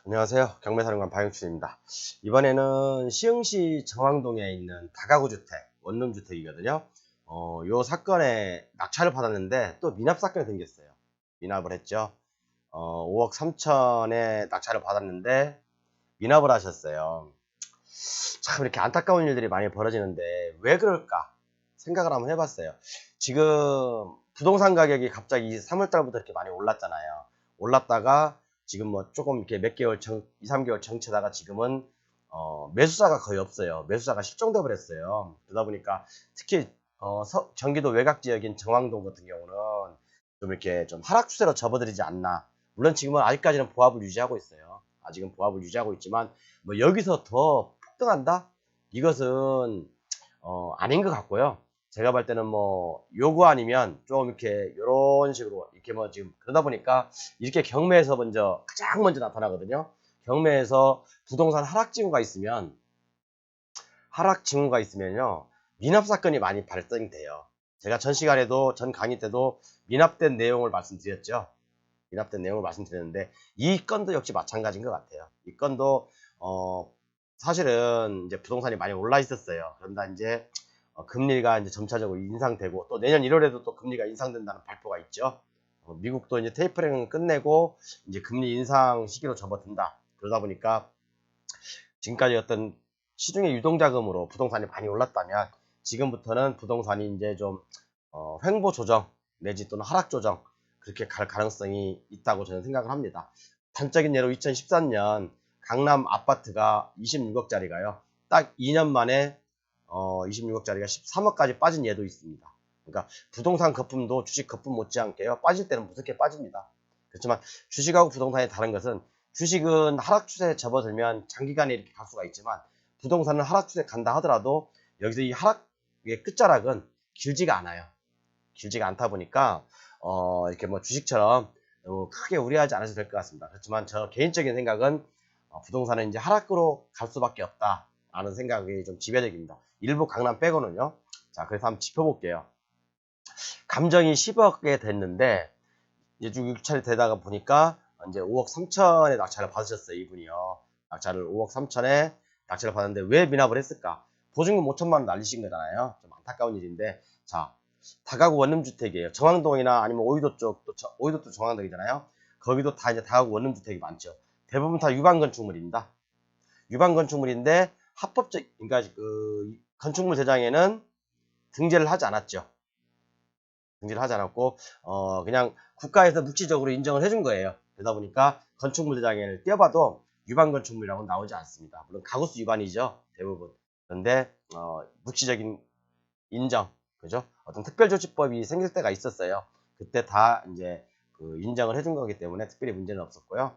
안녕하세요. 경매사령관 박영춘입니다. 이번에는 시흥시 정왕동에 있는 다가구 주택, 원룸 주택이거든요. 요 사건에 낙찰을 받았는데 또 미납 사건이 생겼어요. 미납을 했죠. 5억 3천에 낙찰을 받았는데 미납을 하셨어요. 참 이렇게 안타까운 일들이 많이 벌어지는데 왜 그럴까 생각을 한번 해봤어요. 지금 부동산 가격이 갑자기 3월 달부터 이렇게 많이 올랐잖아요. 올랐다가 지금 뭐 조금 이렇게 몇 개월 2, 3개월 정체다가 지금은 매수자가 거의 없어요. 매수자가 실종돼 버렸어요. 그러다 보니까 특히 경기도 외곽 지역인 정왕동 같은 경우는 좀 이렇게 좀 하락 추세로 접어들이지 않나. 물론 지금은 아직까지는 보합을 유지하고 있어요. 아직은 보합을 유지하고 있지만 뭐 여기서 더 폭등한다? 이것은 아닌 것 같고요. 제가 볼 때는 뭐 요거 아니면 좀 이렇게 요런 식으로 이렇게 뭐 지금 그러다 보니까 이렇게 경매에서 가장 먼저 나타나거든요. 경매에서 부동산 하락 징후가 있으면요 미납 사건이 많이 발생돼요. 제가 전 강의 때도 미납된 내용을 말씀드렸죠. 미납된 내용을 말씀드렸는데 이 건도 역시 마찬가지인 것 같아요. 이 건도 사실은 이제 부동산이 많이 올라 있었어요. 그런데 이제 금리가 이제 점차적으로 인상되고 또 내년 1월에도 또 금리가 인상된다는 발표가 있죠. 미국도 이제 테이퍼링을 끝내고 이제 금리 인상 시기로 접어든다. 그러다 보니까 지금까지 어떤 시중의 유동자금으로 부동산이 많이 올랐다면 지금부터는 부동산이 이제 좀 횡보 조정 내지 또는 하락 조정 그렇게 갈 가능성이 있다고 저는 생각을 합니다. 단적인 예로 2013년 강남 아파트가 26억짜리가요. 딱 2년 만에 26억짜리가 13억까지 빠진 예도 있습니다. 그러니까 부동산 거품도 주식 거품 못지않게요. 빠질 때는 무섭게 빠집니다. 그렇지만 주식하고 부동산이 다른 것은 주식은 하락 추세에 접어들면 장기간에 이렇게 갈 수가 있지만 부동산은 하락 추세에 간다 하더라도 여기서 이 하락의 끝자락은 길지가 않아요. 길지가 않다 보니까 이렇게 뭐 주식처럼 너무 크게 우려하지 않으셔도 될 것 같습니다. 그렇지만 저 개인적인 생각은 부동산은 이제 하락으로 갈 수밖에 없다라는 생각이 좀 지배적입니다. 일부 강남 빼고는요. 자, 그래서 한번 짚어볼게요. 감정이 10억에 됐는데 이제 쭉 6차례 되다가 보니까 이제 5억 3천에 낙찰을 받으셨어요. 이분이요. 낙찰을 5억 3천에 낙찰을 받았는데 왜 미납을 했을까? 보증금 5천만 원 날리신 거잖아요. 좀 안타까운 일인데 자, 다가구 원룸주택이에요. 정왕동이나 아니면 오이도 쪽도 오이도 또 정왕동이잖아요. 거기도 다 이제 다가구 원룸주택이 많죠. 대부분 다 유방 건축물입니다. 유방 건축물인데 합법적 그러니까 그 건축물 대장에는 등재를 하지 않았죠. 등재를 하지 않았고 그냥 국가에서 묵시적으로 인정을 해준 거예요. 그러다 보니까 건축물 대장에를 떼어봐도 유방 건축물이라고 나오지 않습니다. 물론 가구수 위반이죠 대부분. 그런데 묵시적인 인정, 그죠? 어떤 특별조치법이 생길 때가 있었어요. 그때 다 이제 그 인정을 해준 거기 때문에 특별히 문제는 없었고요.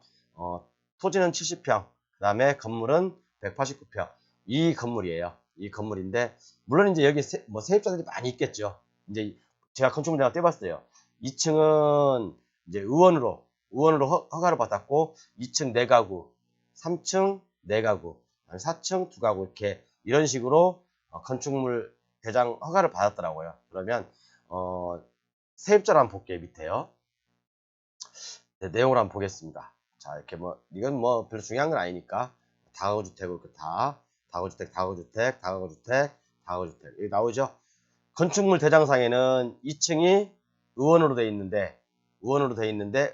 토지는 70평, 그 다음에 건물은 189평. 이 건물이에요. 이 건물인데 물론 이제 여기 뭐 세입자들이 많이 있겠죠. 이제 제가 건축물 대학 떼봤어요. 2층은 이제 의원으로 허가를 받았고 2층 4가구, 3층 4가구, 4층 2가구 이렇게 이런 식으로 건축물 대장 허가를 받았더라고요. 그러면 세입자를 한번 볼게요. 밑에요. 네, 내용을 한번 보겠습니다. 자, 이렇게 뭐 이건 뭐 별로 중요한 건 아니니까 다가구주택으로 다 다가구주택, 다가구주택, 다가구주택, 다가구주택 여기 나오죠. 건축물 대장상에는 2층이 의원으로 돼 있는데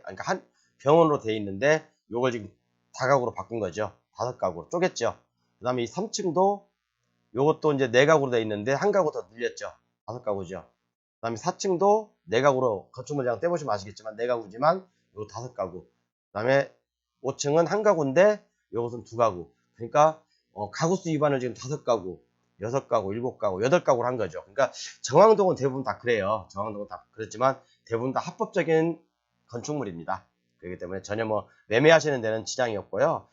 그러니까 한 병원으로 돼 있는데 요걸 지금 다가구로 바꾼 거죠. 5가구로 쪼갰죠. 그다음에 이 3층도 요것도 이제 4가구로 돼 있는데 한 가구 더 늘렸죠. 5가구죠. 그다음에 4층도 4가구로 건축물 대장 떼보시면 아시겠지만 4가구지만 요 5가구. 그다음에 5층은 한 가구인데 요것은 2가구. 그러니까 가구수 위반을 지금 5가구, 6가구, 7가구, 8가구를 한 거죠. 그러니까 정왕동은 대부분 다 그래요. 정왕동은 다 그렇지만 대부분 다 합법적인 건축물입니다. 그렇기 때문에 전혀 뭐 매매하시는 데는 지장이 없고요.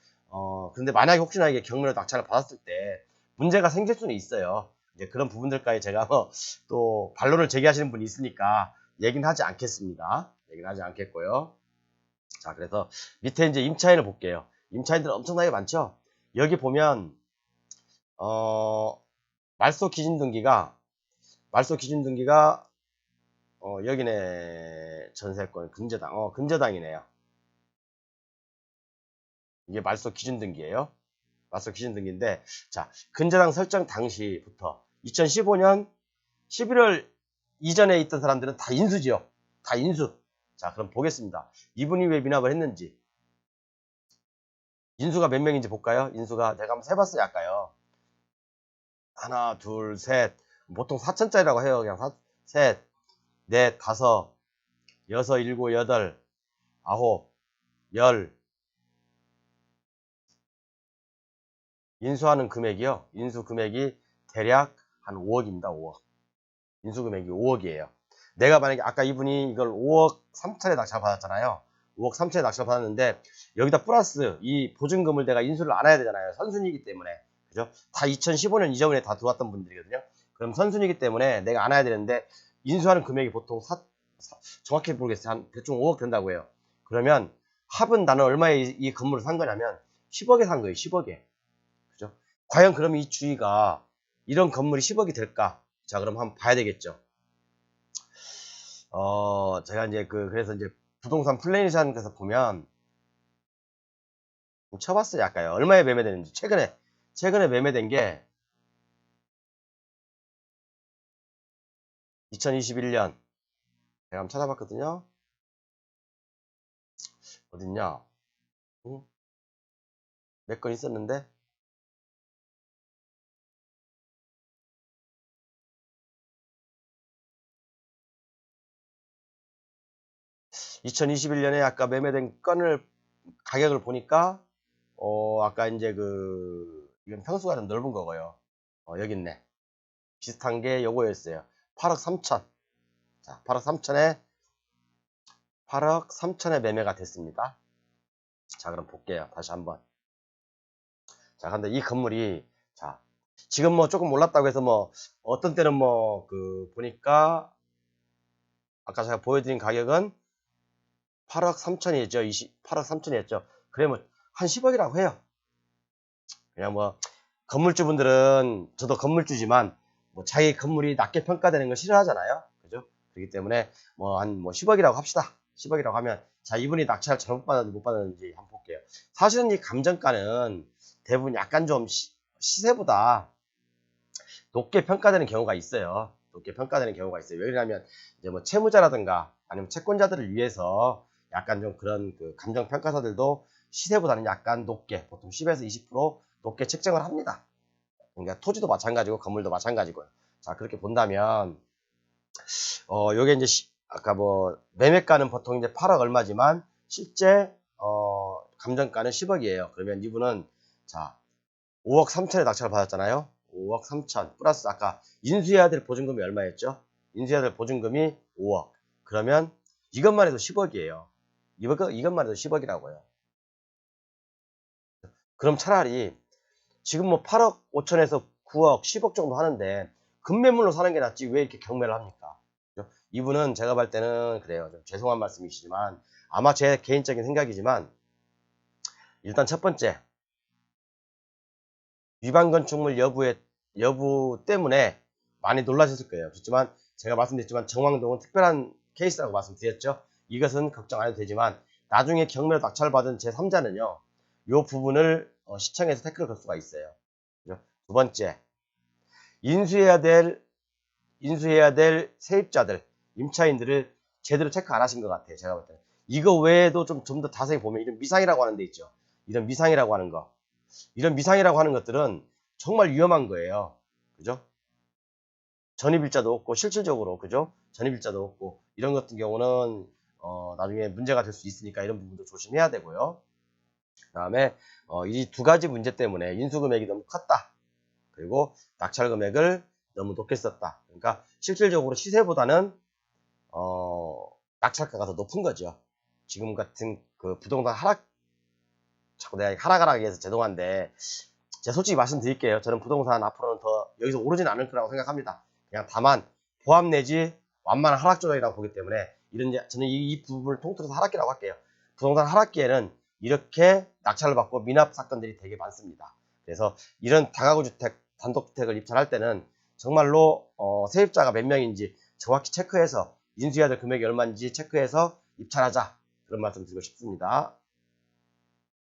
근데 만약에 혹시나 이게 경매로 낙찰을 받았을 때 문제가 생길 수는 있어요. 이제 그런 부분들까지 제가 뭐 또 반론을 제기하시는 분이 있으니까 얘기는 하지 않겠습니다. 얘기는 하지 않겠고요. 자, 그래서 밑에 이제 임차인을 볼게요. 임차인들 엄청나게 많죠? 여기 보면 말소 기준 등기가 여기네. 전세권 금저당 금저당이네요. 이게 말소 기준 등기예요. 말소 기준 등기인데, 자, 근저당 설정 당시부터 2015년 11월 이전에 있던 사람들은 다 인수지요. 다 인수. 자, 그럼 보겠습니다. 이분이 왜 미납을 했는지. 인수가 몇 명인지 볼까요? 인수가 제가 한번 세봤어요, 아까요. 하나, 둘, 셋. 보통 4천짜리라고 해요. 그냥 셋, 넷, 다섯, 여섯, 일곱, 여덟, 아홉, 열. 인수하는 금액이요. 인수 금액이 대략 한 5억입니다. 5억. 인수 금액이 5억이에요. 내가 만약에 아까 이분이 이걸 5억 3천에 낙찰 받았잖아요. 5억 3천에 낙찰 받았는데 여기다 플러스 이 보증금을 내가 인수를 안 해야 되잖아요. 선순위이기 때문에. 그죠? 다 2015년 이전에 다 들어왔던 분들이거든요. 그럼 선순위이기 때문에 내가 안 해야 되는데 인수하는 금액이 보통 정확히 모르겠어요. 한 대충 5억 된다고 해요. 그러면 합은 나는 얼마에 이 건물을 산 거냐면 10억에 산 거예요. 10억에. 그죠? 과연 그럼 이 주위가 이런 건물이 10억이 될까? 자, 그럼 한번 봐야 되겠죠. 제가 이제 그래서 이제 부동산 플래니션에서 보면 쳐봤어요. 아까요. 얼마에 매매되는지. 최근에 매매된 게 2021년. 제가 한번 찾아봤거든요. 어딨냐? 응? 몇 건 있었는데? 2021년에 아까 매매된 건을 가격을 보니까 아까 이제 이건 평수가 좀 넓은 거고요. 여기 있네. 비슷한 게 요거였어요. 8억 3천. 자, 8억 3천에 매매가 됐습니다. 자, 그럼 볼게요. 다시 한번. 자, 근데 이 건물이, 자, 지금 뭐 조금 올랐다고 해서 뭐, 어떤 때는 뭐, 보니까, 아까 제가 보여드린 가격은 8억 3천이었죠. 8억 3천이었죠. 그러면 한 10억이라고 해요. 그냥 뭐, 건물주분들은, 저도 건물주지만, 뭐, 자기 건물이 낮게 평가되는 걸 싫어하잖아요. 그죠? 그렇기 때문에, 뭐, 10억이라고 합시다. 10억이라고 하면, 자, 이분이 낙찰 잘못 받았는지 못 받았는지 한번 볼게요. 사실은 이 감정가는 대부분 약간 좀 시세보다 높게 평가되는 경우가 있어요. 높게 평가되는 경우가 있어요. 왜냐하면, 이제 뭐, 채무자라든가, 아니면 채권자들을 위해서 약간 좀 그런 감정평가사들도 시세보다는 약간 높게, 보통 10에서 20% 높게 책정을 합니다. 그러니까 토지도 마찬가지고 건물도 마찬가지고요. 자, 그렇게 본다면 요게 이제 아까 뭐 매매가는 보통 이제 8억 얼마지만 실제 감정가는 10억이에요. 그러면 이분은 자 5억 3천에 낙찰을 받았잖아요. 5억 3천 플러스 아까 인수해야 될 보증금이 얼마였죠? 인수해야 될 보증금이 5억. 그러면 이것만 해도 10억이에요. 이것만 해도 10억이라고요. 그럼 차라리 지금 뭐 8억 5천에서 9억, 10억 정도 하는데 급매물로 사는 게 낫지 왜 이렇게 경매를 합니까? 이분은 제가 볼 때는 그래요. 좀 죄송한 말씀이시지만 아마 제 개인적인 생각이지만 일단 첫 번째 위반 건축물 여부 때문에 많이 놀라셨을 거예요. 그렇지만 제가 말씀드렸지만 정왕동은 특별한 케이스라고 말씀드렸죠. 이것은 걱정 안 해도 되지만 나중에 경매로 낙찰받은 제3자는요. 이 부분을 시청에서 태클을 걸 수가 있어요. 두 번째 인수해야 될 세입자들, 임차인들을 제대로 체크 안 하신 것 같아요. 제가 볼 때는. 이거 외에도 좀 더 자세히 보면 이런 미상이라고 하는 데 있죠. 이런 미상이라고 하는 거. 이런 미상이라고 하는 것들은 정말 위험한 거예요. 그죠? 전입일자도 없고 실질적으로 그죠? 전입일자도 없고 이런 같은 경우는 나중에 문제가 될 수 있으니까 이런 부분도 조심해야 되고요. 그 다음에 이 두 가지 문제 때문에 인수금액이 너무 컸다. 그리고 낙찰 금액을 너무 높게 썼다. 그러니까 실질적으로 시세보다는 낙찰가가 더 높은 거죠. 지금 같은 부동산 자꾸 내가 하락하라고 해서 죄송한데 제가 솔직히 말씀드릴게요. 저는 부동산 앞으로는 더 여기서 오르진 않을 거라고 생각합니다. 그냥 다만 보합 내지 완만한 하락 조정이라고 보기 때문에 저는 이 부분을 통틀어서 하락기라고 할게요. 부동산 하락기에는 이렇게 낙찰을 받고 미납 사건들이 되게 많습니다. 그래서 이런 다가구 주택, 단독주택을 입찰할 때는 정말로 세입자가 몇 명인지 정확히 체크해서 인수해야 될 금액이 얼마인지 체크해서 입찰하자. 그런 말씀 드리고 싶습니다.